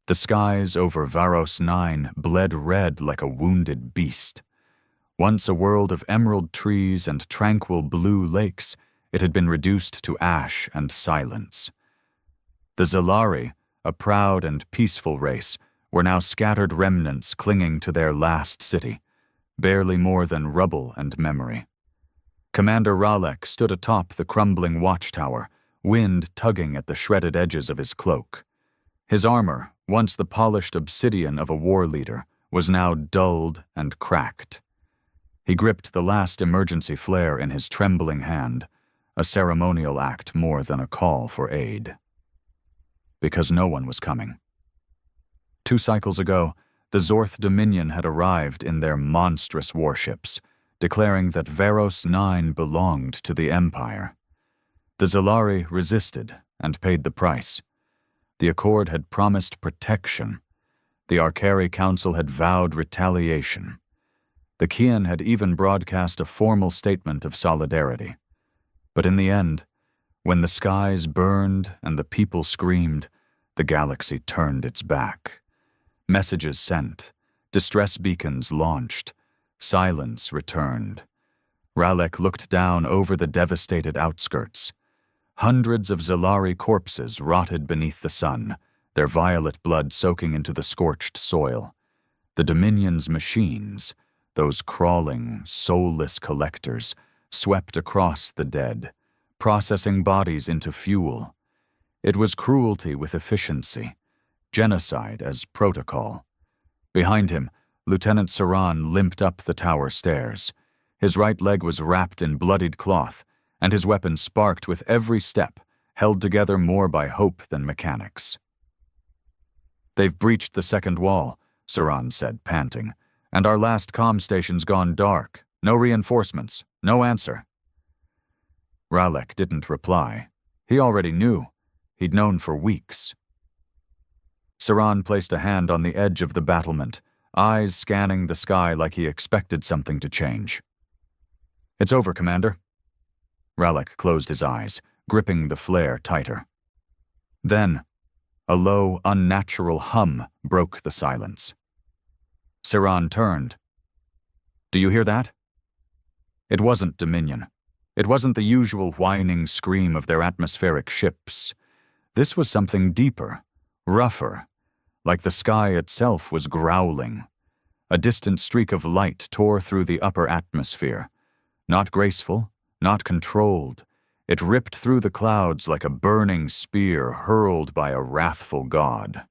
The skies over Varos 9 bled red like a wounded beast. Once a world of emerald trees and tranquil blue lakes, it had been reduced to ash and silence. The Zalari, a proud and peaceful race, were now scattered remnants clinging to their last city, barely more than rubble and memory. Commander Ralek stood atop the crumbling watchtower, wind tugging at the shredded edges of his cloak. His armor, once the polished obsidian of a war leader, was now dulled and cracked. He gripped the last emergency flare in his trembling hand, a ceremonial act more than a call for aid. Because no one was coming. 2 cycles ago, the Zorth Dominion had arrived in their monstrous warships, declaring that Varos 9 belonged to the Empire. The Zalari resisted and paid the price. The Accord had promised protection. The Galactic Council had vowed retaliation. The Kian had even broadcast a formal statement of solidarity. But in the end, when the skies burned and the people screamed, the galaxy turned its back. Messages sent, distress beacons launched, silence returned. Ralek looked down over the devastated outskirts. Hundreds of Zalari corpses rotted beneath the sun, their violet blood soaking into the scorched soil. The Dominion's machines, those crawling, soulless collectors, swept across the dead, processing bodies into fuel. It was cruelty with efficiency, genocide as protocol. Behind him, Lieutenant Saran limped up the tower stairs. His right leg was wrapped in bloodied cloth, and his weapon sparked with every step, held together more by hope than mechanics. "They've breached the second wall," Saran said, panting, "and our last comm station's gone dark. No reinforcements, no answer." Ralek didn't reply. He already knew. He'd known for weeks. Saran placed a hand on the edge of the battlement, eyes scanning the sky like he expected something to change. "It's over, Commander." Ralek closed his eyes, gripping the flare tighter. Then, a low, unnatural hum broke the silence. Saran turned. "Do you hear that?" It wasn't Dominion. It wasn't the usual whining scream of their atmospheric ships. This was something deeper, rougher, like the sky itself was growling. A distant streak of light tore through the upper atmosphere. Not graceful, not controlled. It ripped through the clouds like a burning spear hurled by a wrathful god.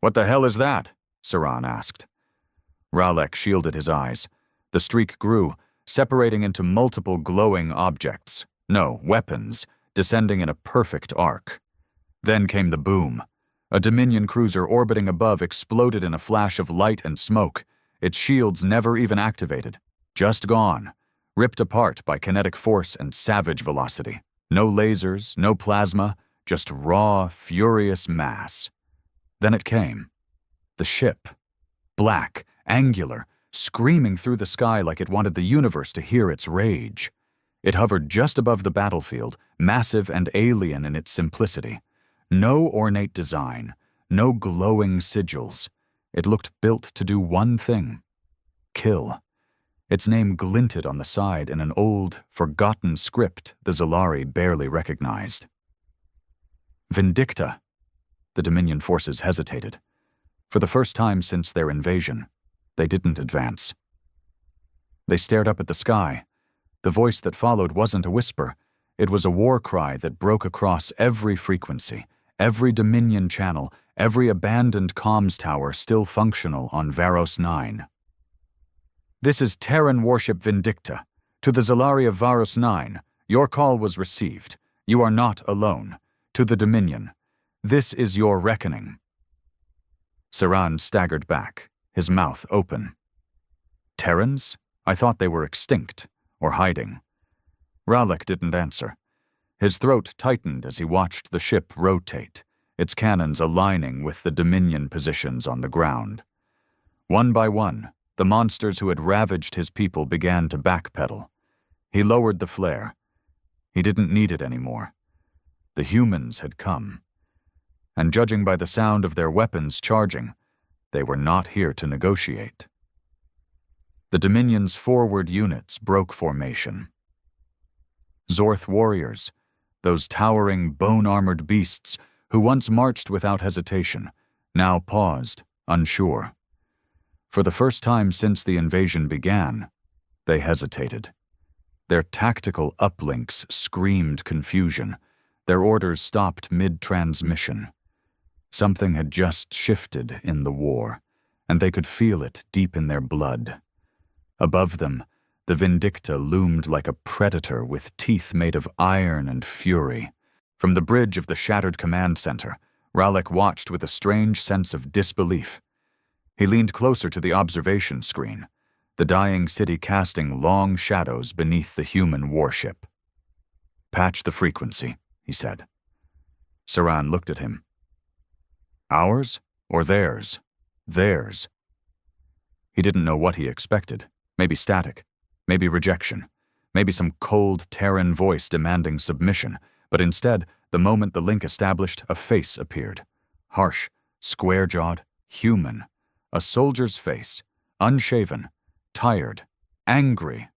"What the hell is that?" Saran asked. Ralek shielded his eyes. The streak grew, separating into multiple glowing objects. No, weapons, descending in a perfect arc. Then came the boom. A Dominion cruiser orbiting above exploded in a flash of light and smoke, its shields never even activated. Just gone, ripped apart by kinetic force and savage velocity. No lasers, no plasma, just raw, furious mass. Then it came. The ship. Black, angular, screaming through the sky like it wanted the universe to hear its rage. It hovered just above the battlefield, massive and alien in its simplicity. No ornate design, no glowing sigils. It looked built to do one thing: kill. Its name glinted on the side in an old, forgotten script the Zalari barely recognized. Vindicta. The Dominion forces hesitated. For the first time since their invasion, they didn't advance. They stared up at the sky. The voice that followed wasn't a whisper. It was a war cry that broke across every frequency, every Dominion channel, every abandoned comms tower still functional on Varos 9. "This is Terran warship Vindicta. To the Zalari of Varos 9, your call was received. You are not alone. To the Dominion, this is your reckoning." Saran staggered back, his mouth open. Terrans? I thought they were extinct, or hiding. Ralek didn't answer. His throat tightened as he watched the ship rotate, its cannons aligning with the Dominion positions on the ground. One by one, the monsters who had ravaged his people began to backpedal. He lowered the flare. He didn't need it anymore. The humans had come. and judging by the sound of their weapons charging, they were not here to negotiate. The Dominion's forward units broke formation. Zorth warriors, those towering, bone-armored beasts who once marched without hesitation, now paused, unsure. For the first time since the invasion began, they hesitated. Their tactical uplinks screamed confusion. Their orders stopped mid-transmission. Something had just shifted in the war, and they could feel it deep in their blood. Above them, the Vindicta loomed like a predator with teeth made of iron and fury. From the bridge of the shattered command center, Ralek watched with a strange sense of disbelief. He leaned closer to the observation screen, the dying city casting long shadows beneath the human warship. "Patch the frequency," he said. Saran looked at him. "Ours or theirs?" "Theirs." He didn't know what he expected. Maybe static, maybe rejection, maybe some cold Terran voice demanding submission, but instead, the moment the link established, a face appeared. Harsh, square-jawed, human. A soldier's face, unshaven, tired, angry.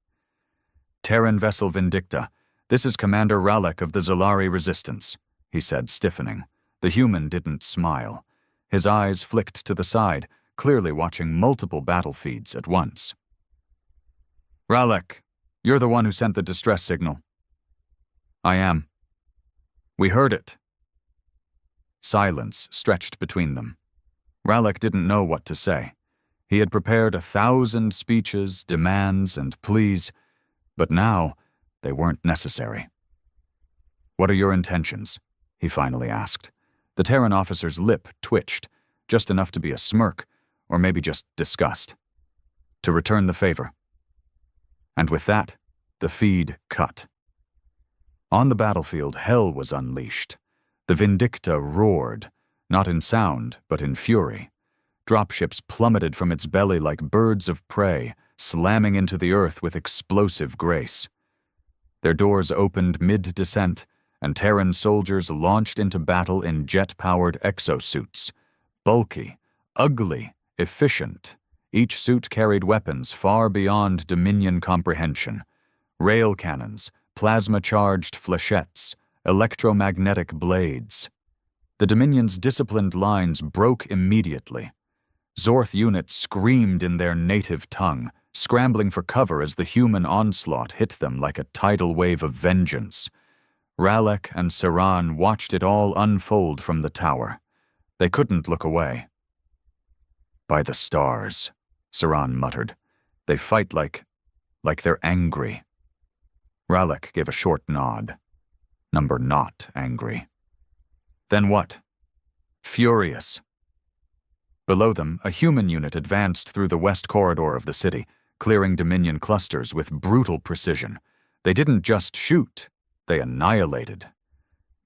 "Terran vessel Vindicta, this is Commander Ralek of the Zalari Resistance," he said, stiffening. The human didn't smile. His eyes flicked to the side, clearly watching multiple battle feeds at once. "Ralek, you're the one who sent the distress signal." "I am." "We heard it." Silence stretched between them. Ralek didn't know what to say. He had prepared 1,000 speeches, demands, and pleas, but now they weren't necessary. "What are your intentions?" he finally asked. The Terran officer's lip twitched, just enough to be a smirk, or maybe just disgust. "To return the favor." And with that, the feed cut. On the battlefield, hell was unleashed. The Vindicta roared, not in sound, but in fury. Dropships plummeted from its belly like birds of prey, slamming into the earth with explosive grace. Their doors opened mid-descent, and Terran soldiers launched into battle in jet-powered exosuits. Bulky, ugly, efficient. Each suit carried weapons far beyond Dominion comprehension. Rail cannons, plasma-charged flechettes, electromagnetic blades. The Dominion's disciplined lines broke immediately. Zorth units screamed in their native tongue, scrambling for cover as the human onslaught hit them like a tidal wave of vengeance. Ralek and Saran watched it all unfold from the tower. They couldn't look away. "By the stars," Saran muttered. "They fight like they're angry." Ralek gave a short nod. Number not angry. "Then what?" "Furious." Below them, a human unit advanced through the west corridor of the city, clearing Dominion clusters with brutal precision. They didn't just shoot, they annihilated.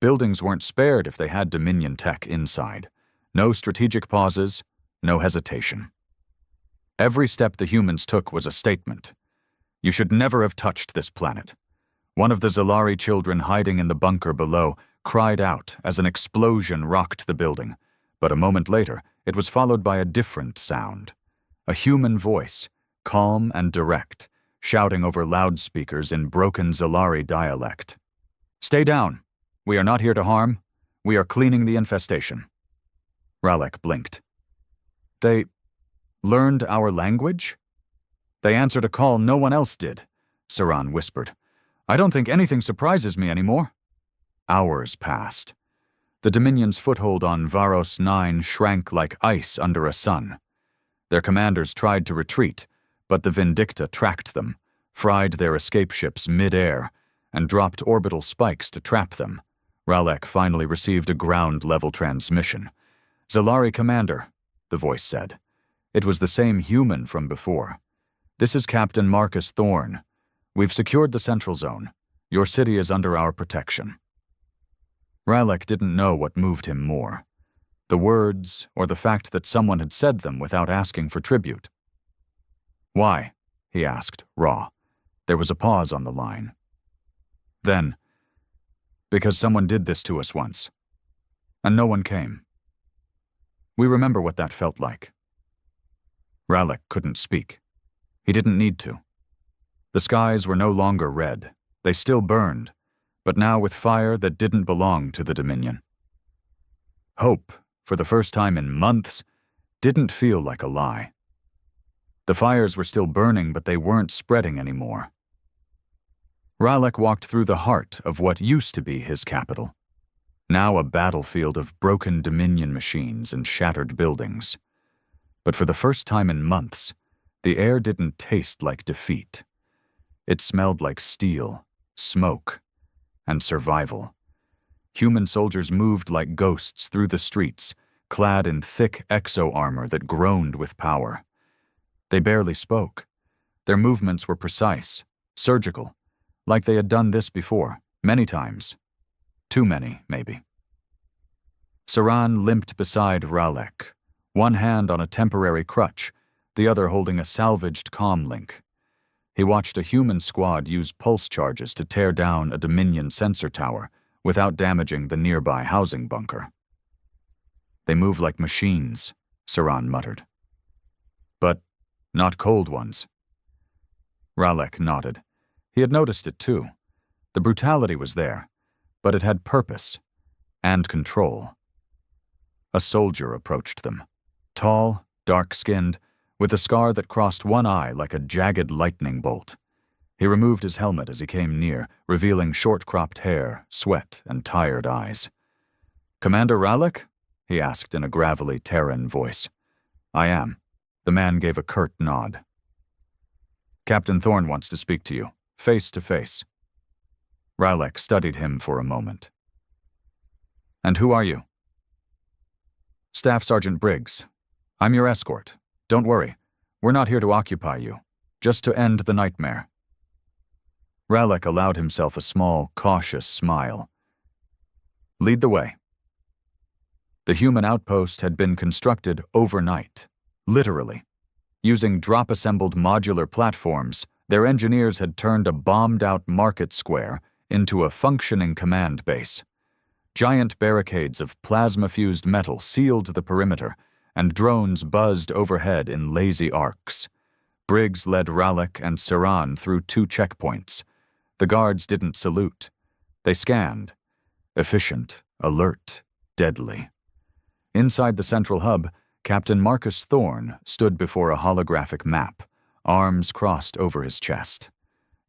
Buildings weren't spared if they had Dominion tech inside. No strategic pauses, no hesitation. Every step the humans took was a statement. "You should never have touched this planet." One of the Zalari children hiding in the bunker below cried out as an explosion rocked the building, but a moment later, it was followed by a different sound. A human voice, calm and direct, shouting over loudspeakers in broken Zalari dialect. "Stay down. We are not here to harm. We are cleaning the infestation." Ralek blinked. "They learned our language?" "They answered a call no one else did," Saran whispered. "I don't think anything surprises me anymore." Hours passed. The Dominion's foothold on Varos 9 shrank like ice under a sun. Their commanders tried to retreat, but the Vindicta tracked them, fried their escape ships mid-air, and dropped orbital spikes to trap them. Ralek finally received a ground-level transmission. "Zalari Commander," the voice said. It was the same human from before. "This is Captain Marcus Thorne. We've secured the Central Zone. Your city is under our protection." Ralek didn't know what moved him more, the words or the fact that someone had said them without asking for tribute. "Why?" he asked, raw. There was a pause on the line. Then, "Because someone did this to us once, and no one came." We remember what that felt like. Ralek couldn't speak. He didn't need to. The skies were no longer red. They still burned, but now with fire that didn't belong to the Dominion. Hope, for the first time in months, didn't feel like a lie. The fires were still burning, but they weren't spreading anymore. Ralek walked through the heart of what used to be his capital, now a battlefield of broken Dominion machines and shattered buildings. But for the first time in months, the air didn't taste like defeat. It smelled like steel, smoke, and survival. Human soldiers moved like ghosts through the streets, clad in thick exo-armor that groaned with power. They barely spoke. Their movements were precise, surgical, like they had done this before, many times. Too many, maybe. Saran limped beside Ralek, one hand on a temporary crutch, the other holding a salvaged comm link. He watched a human squad use pulse charges to tear down a Dominion sensor tower without damaging the nearby housing bunker. They move like machines, Saran muttered. But not cold ones. Ralek nodded. He had noticed it too. The brutality was there, but it had purpose and control. A soldier approached them, tall, dark-skinned, with a scar that crossed one eye like a jagged lightning bolt. He removed his helmet as he came near, revealing short-cropped hair, sweat, and tired eyes. "Commander Ralek?" he asked in a gravelly Terran voice. "I am." The man gave a curt nod. "Captain Thorn wants to speak to you, face to face." Ralek studied him for a moment. "And who are you?" "Staff Sergeant Briggs. I'm your escort. Don't worry, we're not here to occupy you, just to end the nightmare." Ralek allowed himself a small, cautious smile. "Lead the way." The human outpost had been constructed overnight, literally. Using drop-assembled modular platforms, their engineers had turned a bombed-out market square into a functioning command base. Giant barricades of plasma-fused metal sealed the perimeter, and drones buzzed overhead in lazy arcs. Briggs led Ralek and Saran through 2 checkpoints. The guards didn't salute. They scanned. Efficient, alert, deadly. Inside the central hub, Captain Marcus Thorn stood before a holographic map, arms crossed over his chest.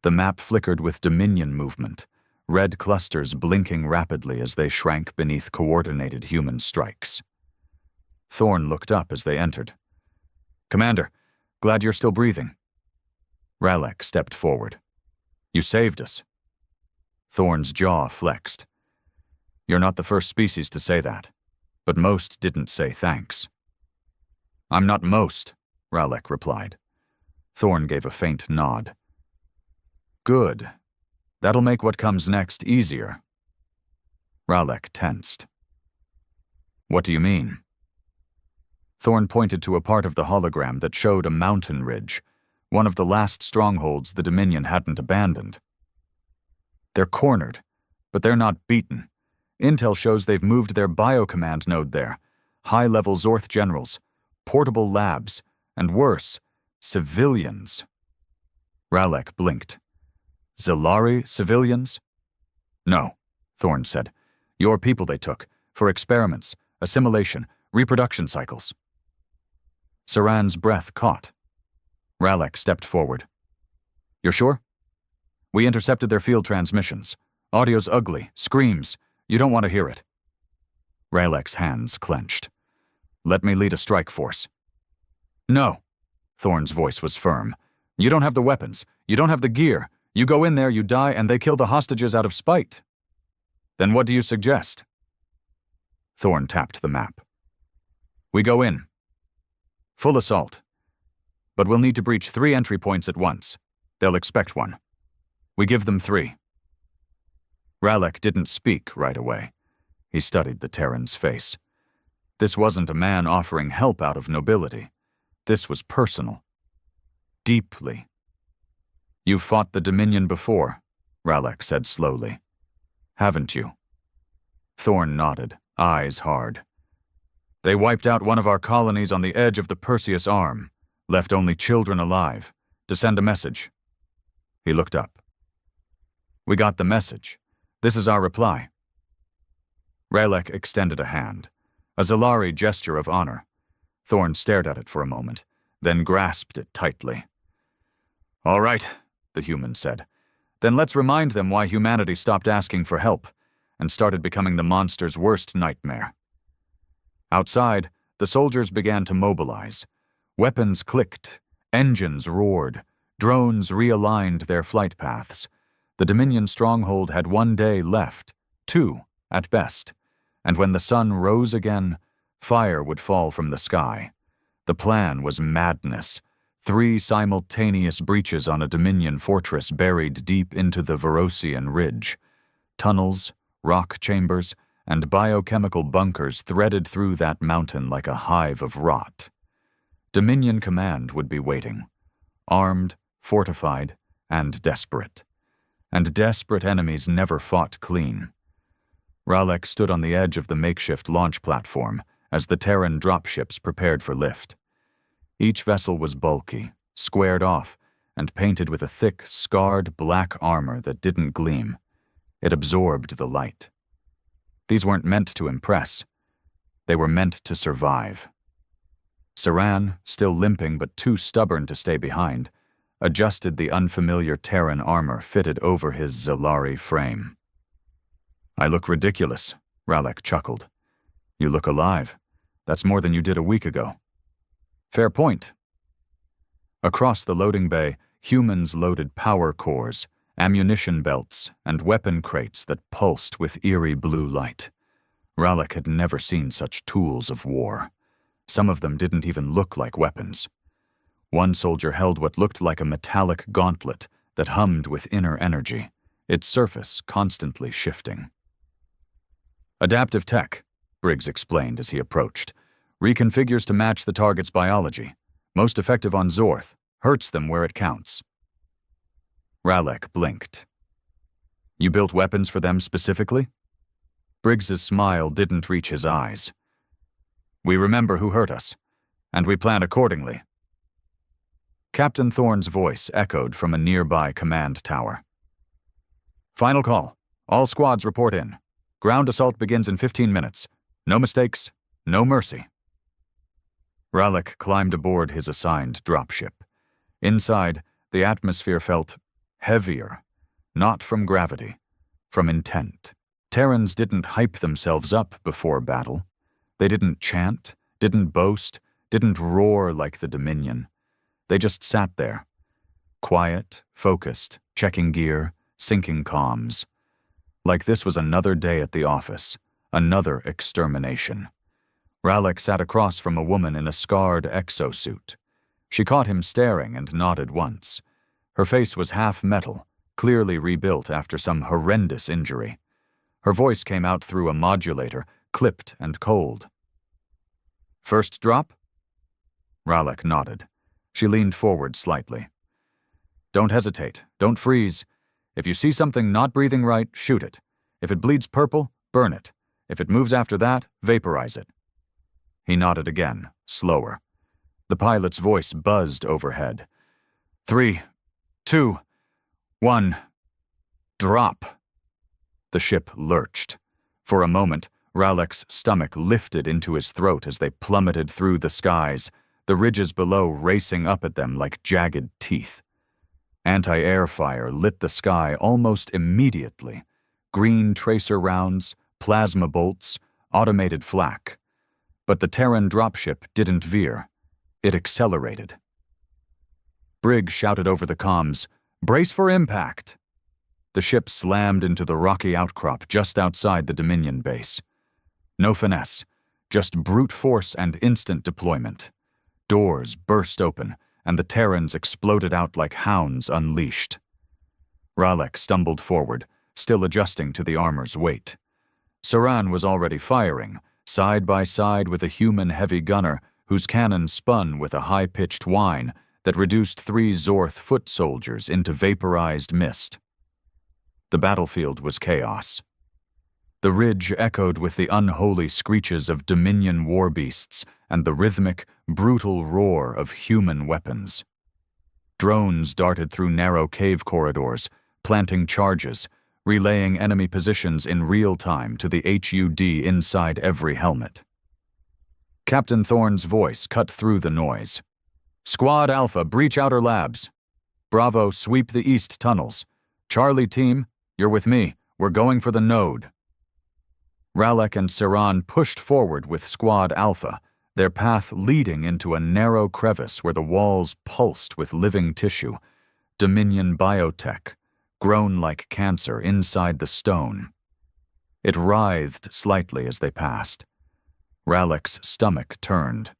The map flickered with Dominion movement, red clusters blinking rapidly as they shrank beneath coordinated human strikes. Thorn looked up as they entered. "Commander, glad you're still breathing." Ralek stepped forward. "You saved us." Thorn's jaw flexed. "You're not the first species to say that, but most didn't say thanks." "I'm not most," Ralek replied. Thorn gave a faint nod. "Good. That'll make what comes next easier." Ralek tensed. "What do you mean?" Thorn pointed to a part of the hologram that showed a mountain ridge, one of the last strongholds the Dominion hadn't abandoned. "They're cornered, but they're not beaten. Intel shows they've moved their biocommand node there, high-level Zorth generals, portable labs, and worse, civilians." Ralek blinked. "Zilari civilians?" "No," Thorn said. "Your people they took, for experiments, assimilation, reproduction cycles." Saran's breath caught. Ralek stepped forward. "You're sure?" "We intercepted their field transmissions. Audio's ugly, screams. You don't want to hear it." Ralek's hands clenched. "Let me lead a strike force." "No." Thorn's voice was firm. "You don't have the weapons. You don't have the gear. You go in there, you die, and they kill the hostages out of spite." "Then what do you suggest?" Thorn tapped the map. "We go in. Full assault. But we'll need to breach 3 entry points at once. They'll expect one. We give them 3. Ralek didn't speak right away. He studied the Terran's face. This wasn't a man offering help out of nobility. This was personal. Deeply. "You've fought the Dominion before," Ralek said slowly. "Haven't you?" Thorn nodded, eyes hard. They wiped out one of our colonies on the edge of the Perseus Arm, left only children alive, to send a message. He looked up. We got the message. This is our reply. Ralek extended a hand, a Zalari gesture of honor. Thorn stared at it for a moment, then grasped it tightly. All right, the human said. Then let's remind them why humanity stopped asking for help and started becoming the monster's worst nightmare. Outside, the soldiers began to mobilize. Weapons clicked, engines roared, drones realigned their flight paths. The Dominion stronghold had 1 day left, 2 at best, and when the sun rose again, fire would fall from the sky. The plan was madness. 3 simultaneous breaches on a Dominion fortress buried deep into the Verosian ridge. Tunnels, rock chambers, and biochemical bunkers threaded through that mountain like a hive of rot. Dominion command would be waiting, armed, fortified, and desperate. And desperate enemies never fought clean. Ralek stood on the edge of the makeshift launch platform as the Terran dropships prepared for lift. Each vessel was bulky, squared off, and painted with a thick, scarred black armor that didn't gleam. It absorbed the light. These weren't meant to impress. They were meant to survive. Saran, still limping but too stubborn to stay behind, adjusted the unfamiliar Terran armor fitted over his Zalari frame. I look ridiculous, Ralek chuckled. You look alive. That's more than you did a week ago. Fair point. Across the loading bay, humans loaded power cores, ammunition belts, and weapon crates that pulsed with eerie blue light. Ralek had never seen such tools of war. Some of them didn't even look like weapons. One soldier held what looked like a metallic gauntlet that hummed with inner energy, its surface constantly shifting. Adaptive tech, Briggs explained as he approached. Reconfigures to match the target's biology. Most effective on Zorth. Hurts them where it counts. Ralek blinked. You built weapons for them specifically? Briggs's smile didn't reach his eyes. We remember who hurt us, and we plan accordingly. Captain Thorne's voice echoed from a nearby command tower. Final call. All squads report in. Ground assault begins in 15 minutes. No mistakes, no mercy. Ralek climbed aboard his assigned dropship. Inside, the atmosphere felt heavier, not from gravity, from intent. Terrans didn't hype themselves up before battle. They didn't chant, didn't boast, didn't roar like the Dominion. They just sat there, quiet, focused, checking gear, syncing comms. Like this was another day at the office, another extermination. Ralek sat across from a woman in a scarred exosuit. She caught him staring and nodded once. Her face was half metal, clearly rebuilt after some horrendous injury. Her voice came out through a modulator, clipped and cold. First drop? Ralek nodded. She leaned forward slightly. Don't hesitate. Don't freeze. If you see something not breathing right, shoot it. If it bleeds purple, burn it. If it moves after that, vaporize it. He nodded again, slower. The pilot's voice buzzed overhead. 3, 2, 1. Drop. The ship lurched. For a moment, Ralek's stomach lifted into his throat as they plummeted through the skies, the ridges below racing up at them like jagged teeth. Anti-air fire lit the sky almost immediately. Green tracer rounds, plasma bolts, automated flak. But the Terran dropship didn't veer. It accelerated. Briggs shouted over the comms, "Brace for impact!" The ship slammed into the rocky outcrop just outside the Dominion base. No finesse, just brute force and instant deployment. Doors burst open, and the Terrans exploded out like hounds unleashed. Ralek stumbled forward, still adjusting to the armor's weight. Saran was already firing, side by side with a human heavy gunner whose cannon spun with a high-pitched whine that reduced 3 Zorth foot soldiers into vaporized mist. The battlefield was chaos. The ridge echoed with the unholy screeches of Dominion war beasts and the rhythmic, brutal roar of human weapons. Drones darted through narrow cave corridors, planting charges, relaying enemy positions in real time to the HUD inside every helmet. Captain Thorne's voice cut through the noise. "Squad Alpha, breach outer labs. Bravo, sweep the east tunnels. Charlie team, you're with me. We're going for the node." Ralek and Saran pushed forward with Squad Alpha, their path leading into a narrow crevice where the walls pulsed with living tissue, Dominion biotech, grown like cancer inside the stone. It writhed slightly as they passed. Ralek's stomach turned.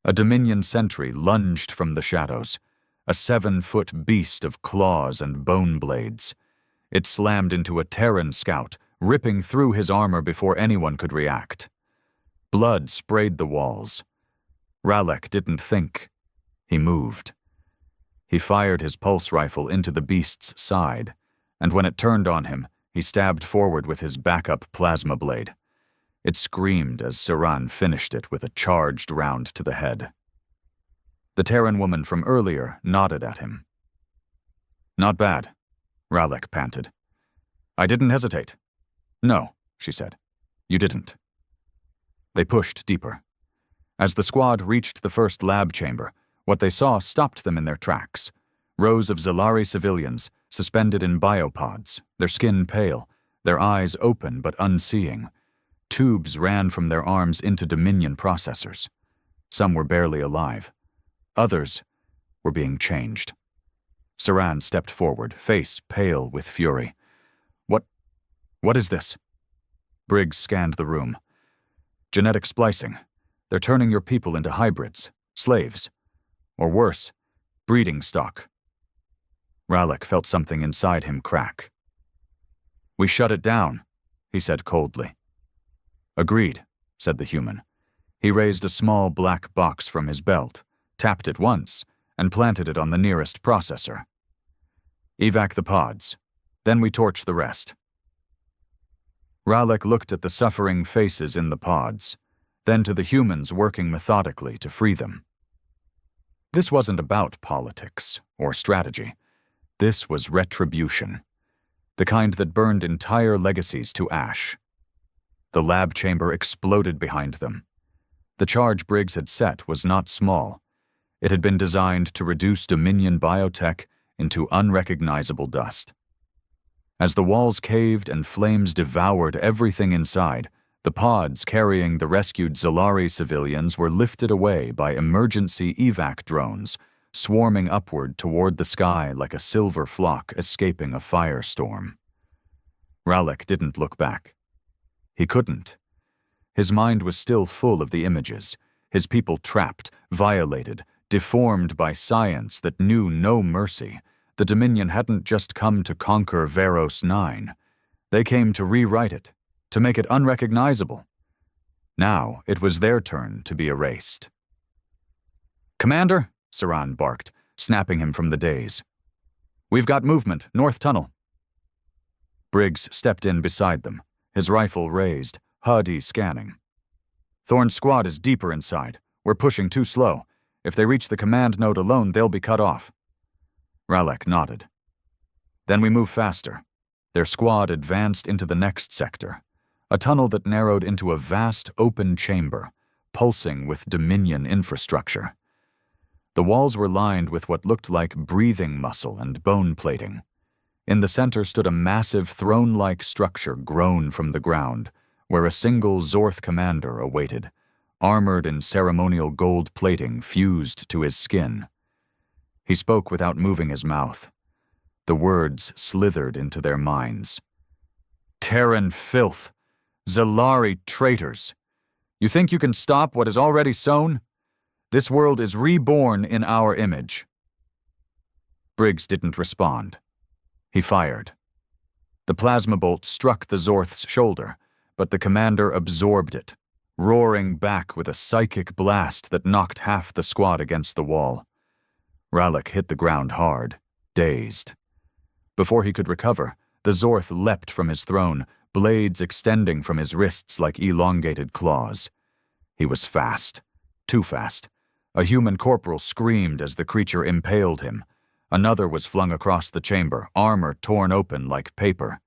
A Dominion sentry lunged from the shadows, a 7-foot beast of claws and bone blades. It slammed into a Terran scout, ripping through his armor before anyone could react. Blood sprayed the walls. Ralek didn't think. He moved. He fired his pulse rifle into the beast's side, and when it turned on him, he stabbed forward with his backup plasma blade. It screamed as Saran finished it with a charged round to the head. The Terran woman from earlier nodded at him. "Not bad," Ralek panted. "I didn't hesitate." "No," she said. "You didn't." They pushed deeper. As the squad reached the first lab chamber, what they saw stopped them in their tracks. Rows of Zalari civilians, suspended in biopods, their skin pale, their eyes open but unseeing. Tubes ran from their arms into Dominion processors. Some were barely alive. Others were being changed. Saran stepped forward, face pale with fury. What is this?" Briggs scanned the room. "Genetic splicing. They're turning your people into hybrids, slaves. Or worse, breeding stock." Ralek felt something inside him crack. "We shut it down," he said coldly. "Agreed," said the human. He raised a small black box from his belt, tapped it once, and planted it on the nearest processor. "Evac the pods. Then we torch the rest." Ralek looked at the suffering faces in the pods, then to the humans working methodically to free them. This wasn't about politics or strategy. This was retribution, the kind that burned entire legacies to ash. The lab chamber exploded behind them. The charge Briggs had set was not small. It had been designed to reduce Dominion biotech into unrecognizable dust. As the walls caved and flames devoured everything inside, the pods carrying the rescued Zalari civilians were lifted away by emergency evac drones, swarming upward toward the sky like a silver flock escaping a firestorm. Ralek didn't look back. He couldn't. His mind was still full of the images, his people trapped, violated, deformed by science that knew no mercy. The Dominion hadn't just come to conquer Varos 9. They came to rewrite it, to make it unrecognizable. Now it was their turn to be erased. "Commander," Saran barked, snapping him from the daze. "We've got movement, north tunnel." Briggs stepped in beside them, his rifle raised, HUD scanning. "Thorne's squad is deeper inside. We're pushing too slow. If they reach the command node alone, they'll be cut off." Ralek nodded. "Then we move faster." Their squad advanced into the next sector, a tunnel that narrowed into a vast open chamber, pulsing with Dominion infrastructure. The walls were lined with what looked like breathing muscle and bone plating. In the center stood a massive throne-like structure grown from the ground, where a single Zorth commander awaited, armored in ceremonial gold plating fused to his skin. He spoke without moving his mouth. The words slithered into their minds. "Terran filth! Zalari traitors! You think you can stop what is already sown? This world is reborn in our image." Briggs didn't respond. He fired. The plasma bolt struck the Zorth's shoulder, but the commander absorbed it, roaring back with a psychic blast that knocked half the squad against the wall. Ralek hit the ground hard, dazed. Before he could recover, the Zorth leapt from his throne, blades extending from his wrists like elongated claws. He was fast. Too fast. A human corporal screamed as the creature impaled him. Another was flung across the chamber, armor torn open like paper.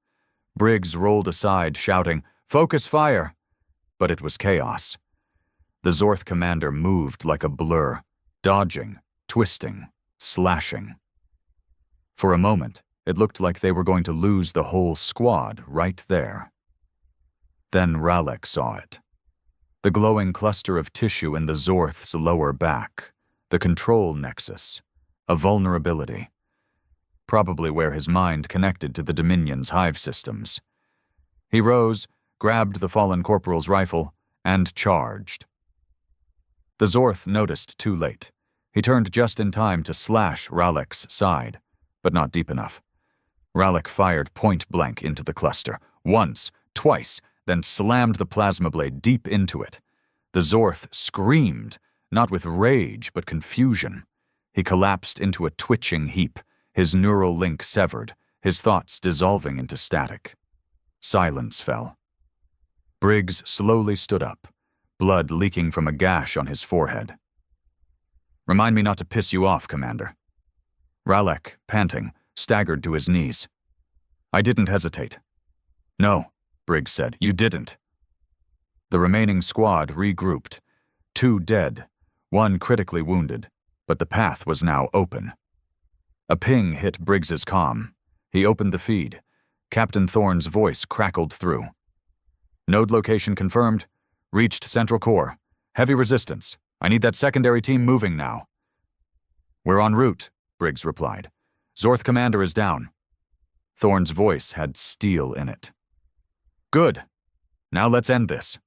Briggs rolled aside, shouting, "Focus fire!" But it was chaos. The Zorth commander moved like a blur, dodging, twisting, slashing. For a moment, it looked like they were going to lose the whole squad right there. Then Ralek saw it. The glowing cluster of tissue in the Zorth's lower back, the control nexus, a vulnerability. Probably where his mind connected to the Dominion's hive systems. He rose, grabbed the fallen corporal's rifle, and charged. The Zorth noticed too late. He turned just in time to slash Ralek's side, but not deep enough. Ralek fired point-blank into the cluster, once, twice, then slammed the plasma blade deep into it. The Zorth screamed, not with rage but confusion. He collapsed into a twitching heap, his neural link severed, his thoughts dissolving into static. Silence fell. Briggs slowly stood up, blood leaking from a gash on his forehead. "Remind me not to piss you off, Commander." Ralek, panting, staggered to his knees. "I didn't hesitate." "No," Briggs said, "you didn't." The remaining squad regrouped. 2 dead, 1 critically wounded, but the path was now open. A ping hit Briggs's comm. He opened the feed. Captain Thorne's voice crackled through. "Node location confirmed. Reached Central Core. Heavy resistance. I need that secondary team moving now." "We're en route," Briggs replied. "Zorth commander is down." Thorne's voice had steel in it. "Good. Now let's end this."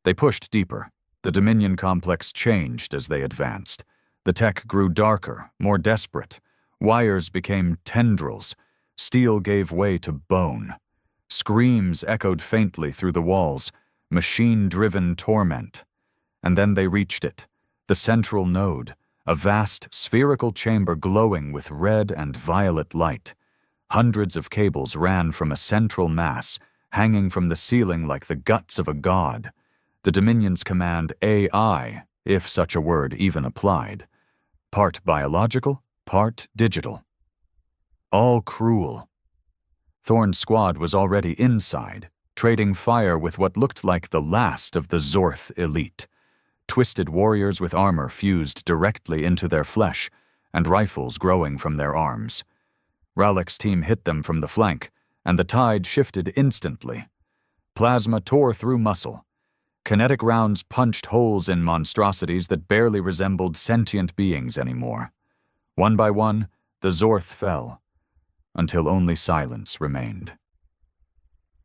They pushed deeper. The Dominion complex changed as they advanced. The tech grew darker, more desperate. Wires became tendrils. Steel gave way to bone. Screams echoed faintly through the walls, machine-driven torment. And then they reached it, the central node, a vast spherical chamber glowing with red and violet light. Hundreds of cables ran from a central mass, hanging from the ceiling like the guts of a god. The Dominion's command AI, if such a word even applied. Part biological, part digital. All cruel. Thorne's squad was already inside, trading fire with what looked like the last of the Zorth elite. Twisted warriors with armor fused directly into their flesh, and rifles growing from their arms. Ralek's team hit them from the flank, and the tide shifted instantly. Plasma tore through muscle. Kinetic rounds punched holes in monstrosities that barely resembled sentient beings anymore. One by one, the Zorth fell, until only silence remained.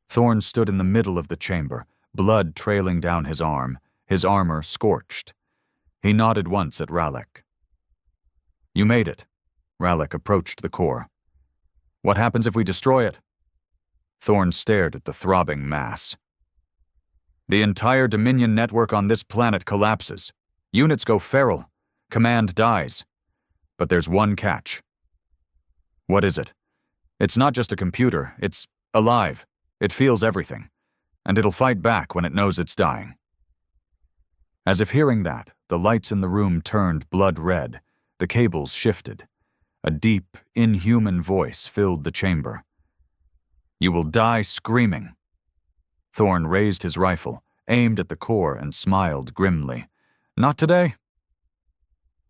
Thorne stood in the middle of the chamber, blood trailing down his arm, his armor scorched. He nodded once at Ralek. "You made it." Ralek approached the core. "What happens if we destroy it?" Thorne stared at the throbbing mass. "The entire Dominion network on this planet collapses. Units go feral. Command dies. But there's one catch." "What is it?" "It's not just a computer. It's alive. It feels everything. And it'll fight back when it knows it's dying." As if hearing that, the lights in the room turned blood red. The cables shifted. A deep, inhuman voice filled the chamber. "You will die screaming." Thorne raised his rifle, aimed at the core, and smiled grimly. "Not today."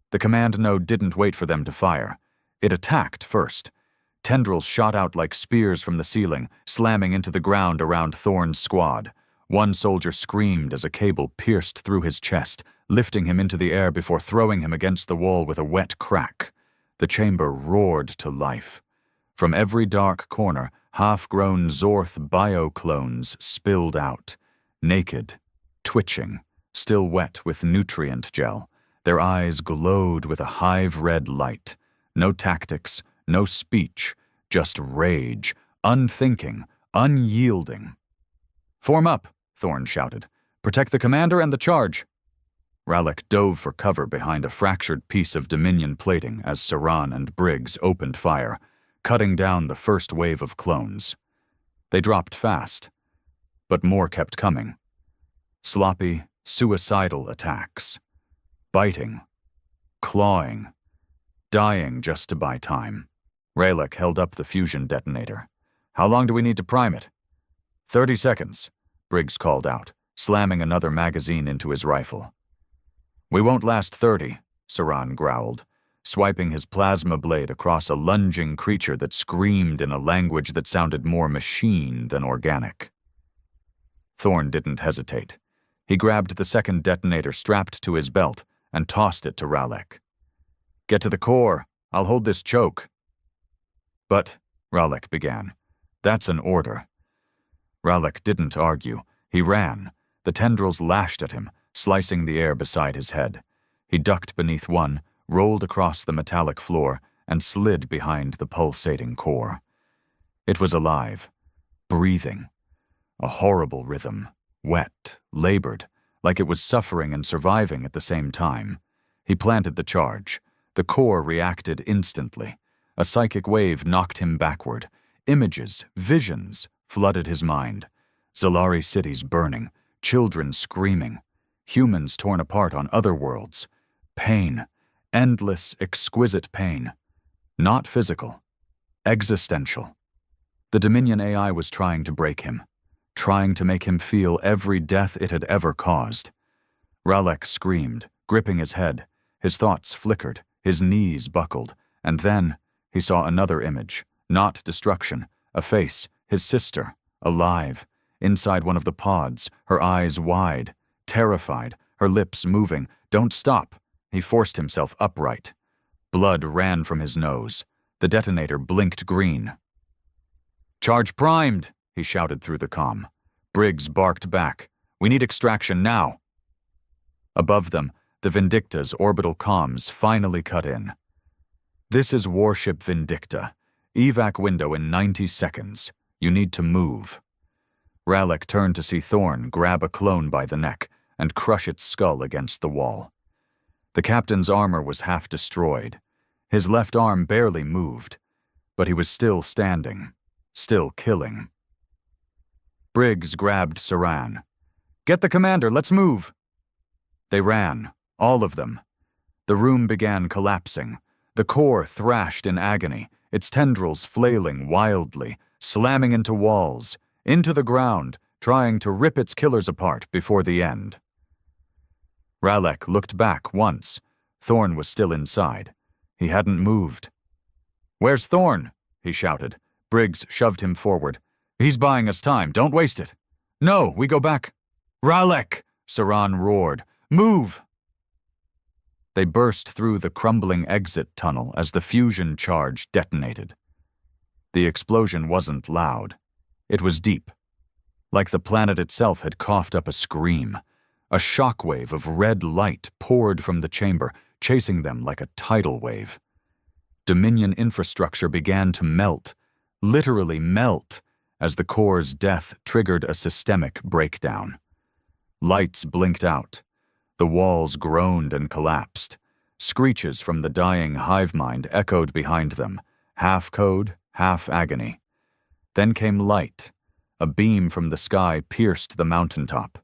The command node didn't wait for them to fire. It attacked first. Tendrils shot out like spears from the ceiling, slamming into the ground around Thorne's squad. One soldier screamed as a cable pierced through his chest, lifting him into the air before throwing him against the wall with a wet crack. The chamber roared to life. From every dark corner, half-grown Zorth bioclones spilled out, naked, twitching, still wet with nutrient gel. Their eyes glowed with a hive-red light. No tactics, no speech, just rage, unthinking, unyielding. "Form up," Thorne shouted. "Protect the commander and the charge." Ralek dove for cover behind a fractured piece of Dominion plating as Saran and Briggs opened fire, cutting down the first wave of clones. They dropped fast, but more kept coming. Sloppy, suicidal attacks. Biting, clawing, dying just to buy time. Rayleigh held up the fusion detonator. "How long do we need to prime it?" 30 seconds, Briggs called out, slamming another magazine into his rifle. "We won't last 30, Saran growled, swiping his plasma blade across a lunging creature that screamed in a language that sounded more machine than organic. Thorn didn't hesitate. He grabbed the second detonator strapped to his belt and tossed it to Ralek. "Get to the core. I'll hold this choke." "But," Ralek began, "that's an order." Ralek didn't argue. He ran. The tendrils lashed at him, slicing the air beside his head. He ducked beneath one, rolled across the metallic floor, and slid behind the pulsating core. It was alive, breathing. A horrible rhythm, wet, labored, like it was suffering and surviving at the same time. He planted the charge. The core reacted instantly. A psychic wave knocked him backward. Images, visions, flooded his mind. Zalari cities burning, children screaming, humans torn apart on other worlds. Pain, endless, exquisite pain. Not physical, existential. The Dominion AI was trying to break him, trying to make him feel every death it had ever caused. Ralek screamed, gripping his head. His thoughts flickered, his knees buckled, and then he saw another image, not destruction, a face, his sister, alive, inside one of the pods, her eyes wide, terrified, her lips moving. "Don't stop." He forced himself upright. Blood ran from his nose. The detonator blinked green. "Charge primed," he shouted through the comm. Briggs barked back. "We need extraction now." Above them, the Vindicta's orbital comms finally cut in. "This is Warship Vindicta. Evac window in 90 seconds. You need to move." Ralek turned to see Thorn grab a clone by the neck and crush its skull against the wall. The captain's armor was half destroyed. His left arm barely moved, but he was still standing, still killing. Briggs grabbed Saran. "Get the commander, let's move." They ran, all of them. The room began collapsing. The core thrashed in agony, its tendrils flailing wildly, slamming into walls, into the ground, trying to rip its killers apart before the end. Ralek looked back once. Thorn was still inside. He hadn't moved. "Where's Thorn?" he shouted. Briggs shoved him forward. "He's buying us time. Don't waste it." "No, we go back." "Ralek!" Saran roared. "Move!" They burst through the crumbling exit tunnel as the fusion charge detonated. The explosion wasn't loud. It was deep, like the planet itself had coughed up a scream. A shockwave of red light poured from the chamber, chasing them like a tidal wave. Dominion infrastructure began to melt, literally melt, as the core's death triggered a systemic breakdown. Lights blinked out. The walls groaned and collapsed. Screeches from the dying hive mind echoed behind them, half code, half agony. Then came light. A beam from the sky pierced the mountaintop,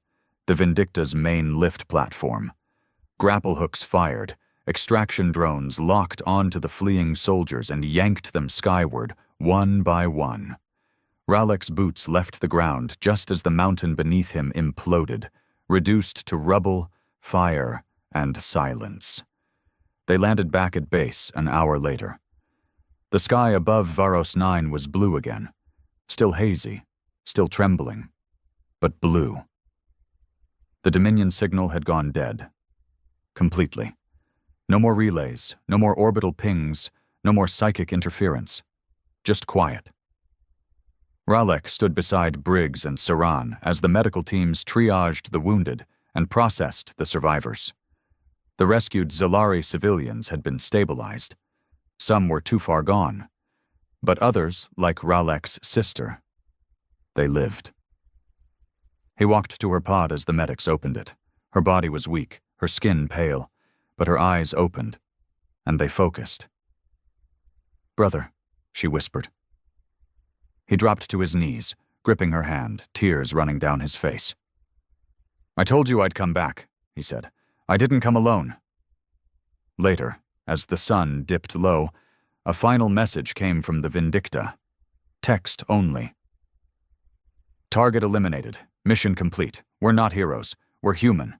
the Vindicta's main lift platform. Grapple hooks fired. Extraction drones locked onto the fleeing soldiers and yanked them skyward, one by one. Ralek's boots left the ground just as the mountain beneath him imploded, reduced to rubble, fire, and silence. They landed back at base an hour later. The sky above Varos 9 was blue again, still hazy, still trembling, but blue. The Dominion signal had gone dead. Completely. No more relays, no more orbital pings, no more psychic interference. Just quiet. Ralek stood beside Briggs and Saran as the medical teams triaged the wounded and processed the survivors. The rescued Zalari civilians had been stabilized. Some were too far gone, but others, like Ralek's sister, they lived. He walked to her pod as the medics opened it. Her body was weak, her skin pale, but her eyes opened, and they focused. "Brother," she whispered. He dropped to his knees, gripping her hand, tears running down his face. "I told you I'd come back," he said. "I didn't come alone." Later, as the sun dipped low, a final message came from the Vindicta. Text only. "Target eliminated. Mission complete. We're not heroes. We're human.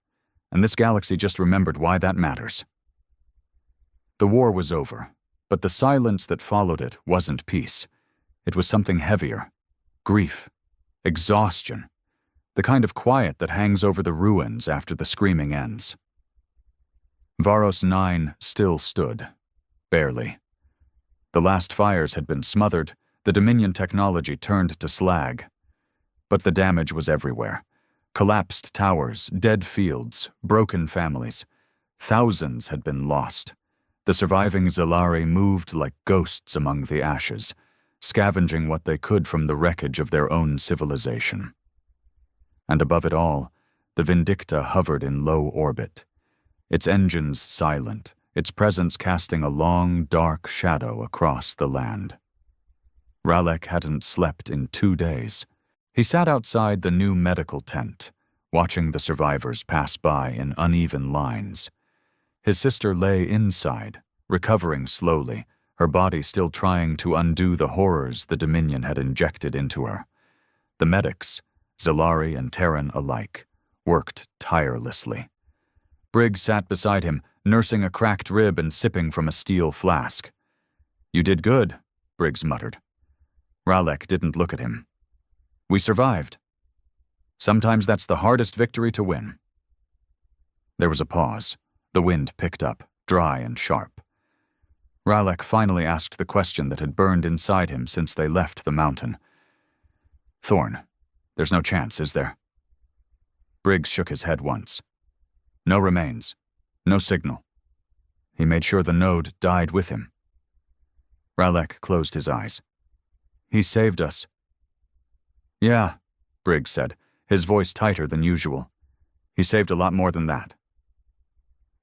And this galaxy just remembered why that matters." The war was over, but the silence that followed it wasn't peace. It was something heavier. Grief. Exhaustion. The kind of quiet that hangs over the ruins after the screaming ends. Varos 9 still stood. Barely. The last fires had been smothered, the Dominion technology turned to slag. But the damage was everywhere. Collapsed towers, dead fields, broken families. Thousands had been lost. The surviving Zalari moved like ghosts among the ashes, scavenging what they could from the wreckage of their own civilization. And above it all, the Vindicta hovered in low orbit, its engines silent, its presence casting a long, dark shadow across the land. Ralek hadn't slept in 2 days. He sat outside the new medical tent, watching the survivors pass by in uneven lines. His sister lay inside, recovering slowly, her body still trying to undo the horrors the Dominion had injected into her. The medics, Zalari and Terran alike, worked tirelessly. Briggs sat beside him, nursing a cracked rib and sipping from a steel flask. "You did good," Briggs muttered. Ralek didn't look at him. "We survived. Sometimes that's the hardest victory to win." There was a pause. The wind picked up, dry and sharp. Ralek finally asked the question that had burned inside him since they left the mountain. "Thorn, there's no chance, is there?" Briggs shook his head once. "No remains. No signal." He made sure the node died with him. Ralek closed his eyes. "He saved us." "Yeah," Briggs said, his voice tighter than usual. "He saved a lot more than that."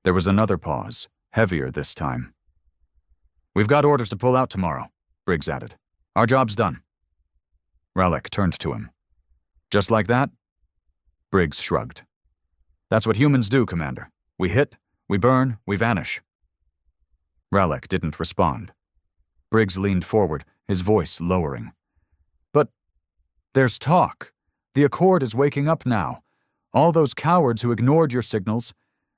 There was another pause, heavier this time. "We've got orders to pull out tomorrow," Briggs added. "Our job's done." Ralek turned to him. "Just like that?" Briggs shrugged. "That's what humans do, Commander. We hit, we burn, we vanish." Ralek didn't respond. Briggs leaned forward, his voice lowering. "But there's talk. The Accord is waking up now. All those cowards who ignored your signals,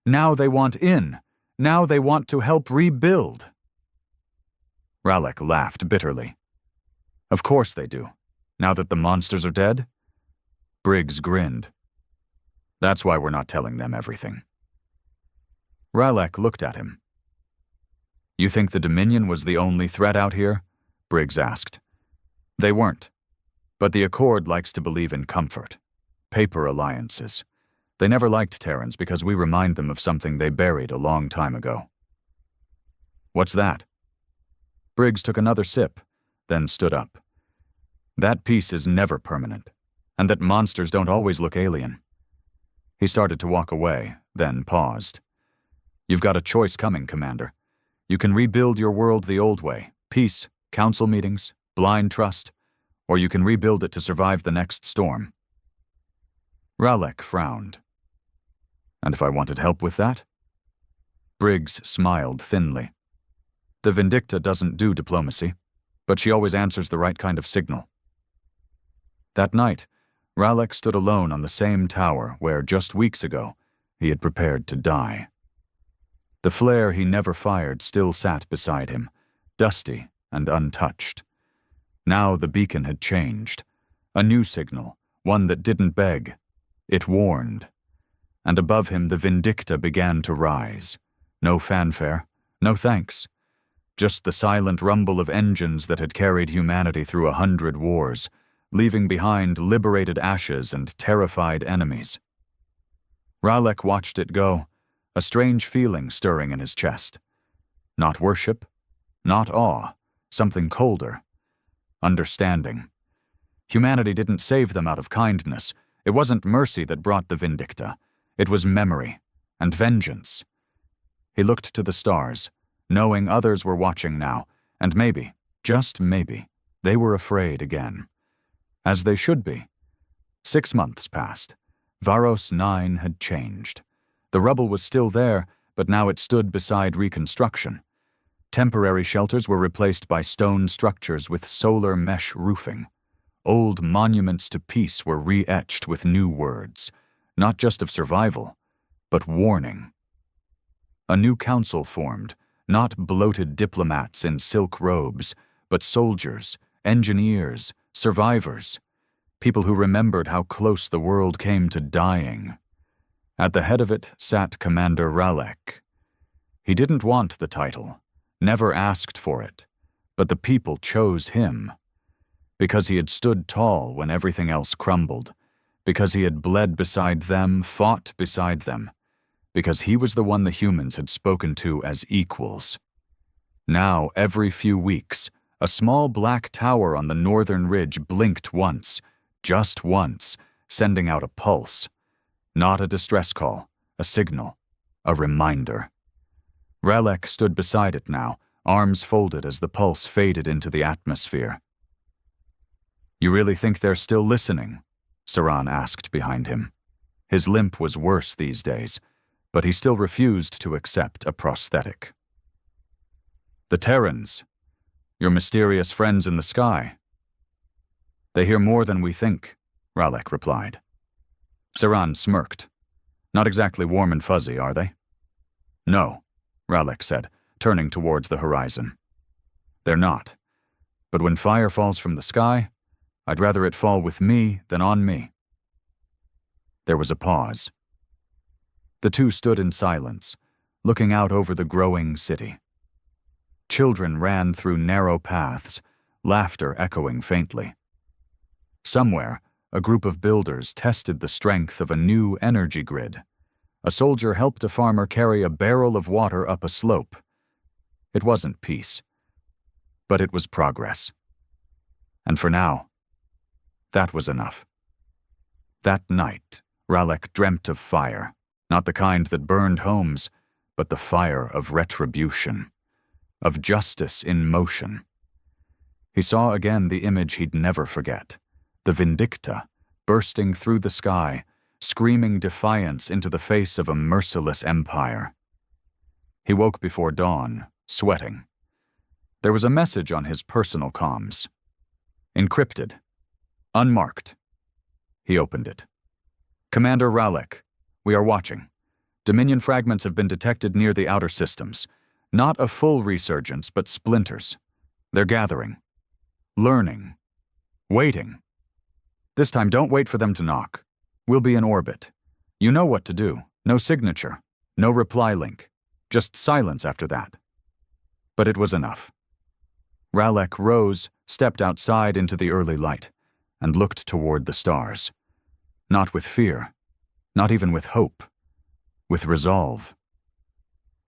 now they want in. Now they want to help rebuild." Ralek laughed bitterly. "Of course they do. Now that the monsters are dead?" Briggs grinned. "That's why we're not telling them everything." Ralek looked at him. "You think the Dominion was the only threat out here?" Briggs asked. "They weren't. But the Accord likes to believe in comfort. Paper alliances. They never liked Terrans because we remind them of something they buried a long time ago." "What's that?" Briggs took another sip, then stood up. "That peace is never permanent, and that monsters don't always look alien." He started to walk away, then paused. "You've got a choice coming, Commander. You can rebuild your world the old way, peace, council meetings, blind trust, or you can rebuild it to survive the next storm." Ralek frowned. "And if I wanted help with that?" Briggs smiled thinly. "The Vindicta doesn't do diplomacy, but she always answers the right kind of signal." That night, Ralek stood alone on the same tower where, just weeks ago, he had prepared to die. The flare he never fired still sat beside him, dusty and untouched. Now the beacon had changed. A new signal, one that didn't beg. It warned. And above him the Vindicta began to rise. No fanfare, no thanks. Just the silent rumble of engines that had carried humanity through 100 wars, leaving behind liberated ashes and terrified enemies. Ralek watched it go, a strange feeling stirring in his chest. Not worship, not awe, something colder. Understanding. Humanity didn't save them out of kindness. It wasn't mercy that brought the Vindicta. It was memory and vengeance. He looked to the stars, knowing others were watching now, and maybe, just maybe, they were afraid again. As they should be. 6 months passed. Varos 9 had changed. The rubble was still there, but now it stood beside reconstruction. Temporary shelters were replaced by stone structures with solar mesh roofing. Old monuments to peace were re-etched with new words, not just of survival, but warning. A new council formed, not bloated diplomats in silk robes, but soldiers, engineers, survivors, people who remembered how close the world came to dying. At the head of it sat Commander Ralek. He didn't want the title, never asked for it, but the people chose him. Because he had stood tall when everything else crumbled, because he had bled beside them, fought beside them, because he was the one the humans had spoken to as equals. Now, every few weeks, a small black tower on the northern ridge blinked once, just once, sending out a pulse. Not a distress call, a signal, a reminder. Ralek stood beside it now, arms folded as the pulse faded into the atmosphere. "You really think they're still listening?" Saran asked behind him. His limp was worse these days, but he still refused to accept a prosthetic. "The Terrans, your mysterious friends in the sky. They hear more than we think," Ralek replied. Saran smirked. "Not exactly warm and fuzzy, are they?" "No," Ralek said, turning towards the horizon. "They're not. But when fire falls from the sky, I'd rather it fall with me than on me." There was a pause. The two stood in silence, looking out over the growing city. Children ran through narrow paths, laughter echoing faintly. Somewhere, a group of builders tested the strength of a new energy grid. A soldier helped a farmer carry a barrel of water up a slope. It wasn't peace, but it was progress. And for now, that was enough. That night, Ralek dreamt of fire, not the kind that burned homes, but the fire of retribution, of justice in motion. He saw again the image he'd never forget, the Vindicta, bursting through the sky, screaming defiance into the face of a merciless empire. He woke before dawn, sweating. There was a message on his personal comms. Encrypted. Unmarked. He opened it. "Commander Ralek, we are watching. Dominion fragments have been detected near the outer systems. Not a full resurgence, but splinters. They're gathering. Learning. Waiting. This time, don't wait for them to knock. We'll be in orbit. You know what to do. No signature. No reply link. Just silence after that." But it was enough. Ralek rose, stepped outside into the early light, and looked toward the stars. Not with fear, not even with hope, with resolve.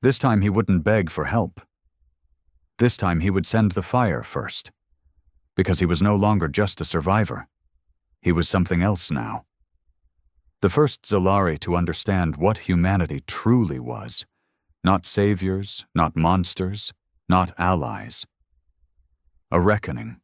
This time he wouldn't beg for help. This time he would send the fire first, because he was no longer just a survivor. He was something else now. The first Zalari to understand what humanity truly was. Not saviors, not monsters, not allies. A reckoning.